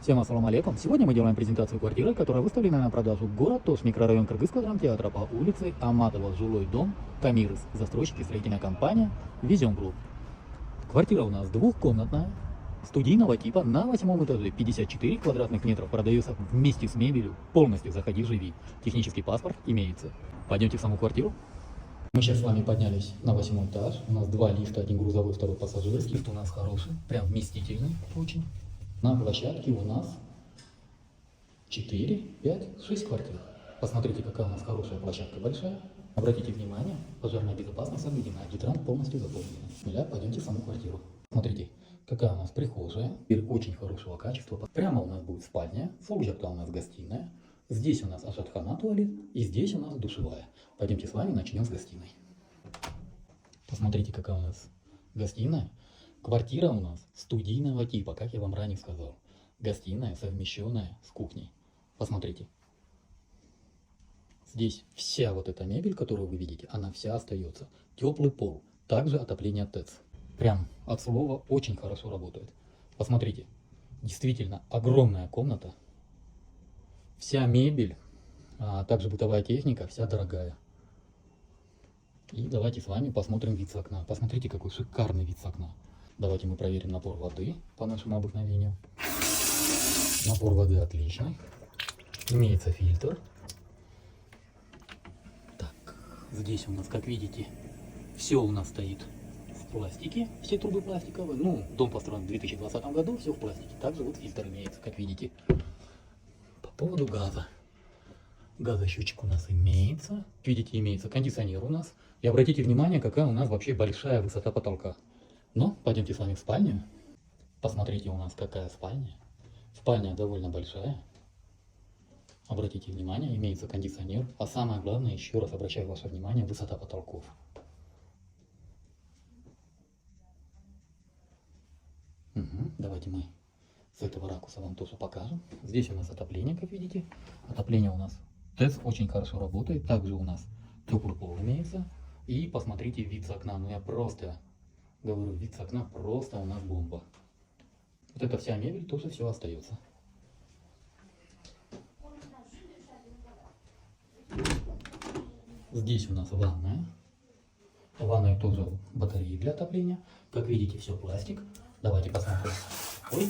Всем ассаламу алейкум. Сегодня мы делаем презентацию квартиры, которая выставлена на продажу. Город Тош, микрорайон Кыргызского драмтеатра по улице Аматова, жилой дом, Тамирис. Застройщик и строительная компания Vision Group. Квартира у нас двухкомнатная, студийного типа, на 8 этаже, 54 квадратных метров, продается вместе с мебелью, полностью заходи, живи. Технический паспорт имеется. Пойдемте в саму квартиру. Мы сейчас с вами поднялись на 8 этаж. У нас два лифта, один грузовой, второй пассажирский. Лифт у нас хороший, прям вместительный очень. На площадке у нас 4, 5, 6 квартир. Посмотрите, какая у нас хорошая площадка, большая. Обратите внимание, пожарная безопасность соблюдена, гидрант полностью заполнен. Пойдемте в саму квартиру. Смотрите, какая у нас прихожая, очень хорошего качества. Прямо у нас будет спальня, с объекта у нас гостиная. Здесь у нас ашатхана, туалет, и здесь у нас душевая. Пойдемте с вами начнем с гостиной. Посмотрите, какая у нас гостиная. Квартира у нас студийного типа, как я вам ранее сказал. Гостиная, совмещенная с кухней. Посмотрите. Здесь вся вот эта мебель, которую вы видите, она вся остается. Теплый пол. Также отопление ТЭЦ. Прям от слова очень хорошо работает. Посмотрите. Действительно огромная комната. Вся мебель, а также бытовая техника, вся дорогая. И давайте с вами посмотрим вид с окна. Посмотрите, какой шикарный вид с окна. Давайте мы проверим напор воды по нашему обыкновению. Напор воды отличный. Имеется фильтр. Так, здесь у нас, как видите, все у нас стоит в пластике. Все трубы пластиковые. Ну, дом построен в 2020 году, все в пластике. Также вот фильтр имеется, как видите. По поводу газа. Газосчетчик у нас имеется. Видите, имеется кондиционер у нас. И обратите внимание, какая у нас вообще большая высота потолка. Но пойдемте с вами в спальню. Посмотрите, у нас какая спальня. Спальня довольно большая. Обратите внимание, имеется кондиционер. А самое главное, еще раз обращаю ваше внимание, высота потолков. Давайте мы с этого ракурса вам тоже покажем. Здесь у нас отопление, как видите. Отопление у нас ТЭЦ очень хорошо работает. Также у нас теплый пол имеется. И посмотрите вид с окна. Ну я просто... говорю, вид с окна просто у нас бомба. Вот эта вся мебель тоже все остается. Здесь у нас ванная. В ванной тоже батареи для отопления. Как видите, все пластик. Давайте посмотрим. Ой,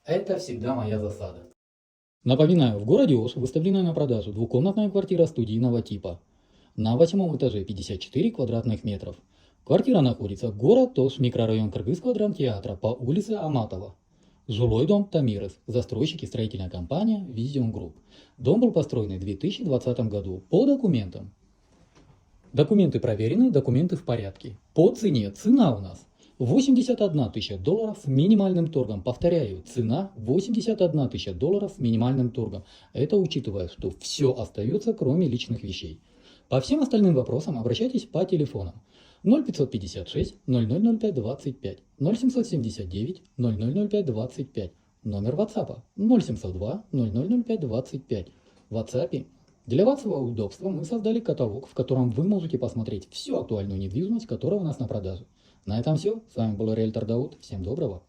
это всегда моя засада. Напоминаю, в городе Ош выставлена на продажу двухкомнатная квартира студийного типа. На 8 этаже 54 квадратных метров. Квартира находится город Тош, микрорайон Кыргызского драмтеатра по улице Аматова. Жилой дом Тамирис. Застройщик и строительная компания Vision Group. Дом был построен в 2020 году по документам. Документы проверены, документы в порядке. По цене. Цена у нас 81 тысяча долларов с минимальным торгом. Повторяю, цена 81 тысяча долларов с минимальным торгом. Это учитывая, что все остается, кроме личных вещей. По всем остальным вопросам обращайтесь по телефонам 0556 0005 25, 0779 0005 25, номер WhatsApp 0702 0005 25. В WhatsApp для вашего удобства мы создали каталог, в котором вы можете посмотреть всю актуальную недвижимость, которая у нас на продаже. На этом все. С вами был риэлтор Дауд. Всем доброго.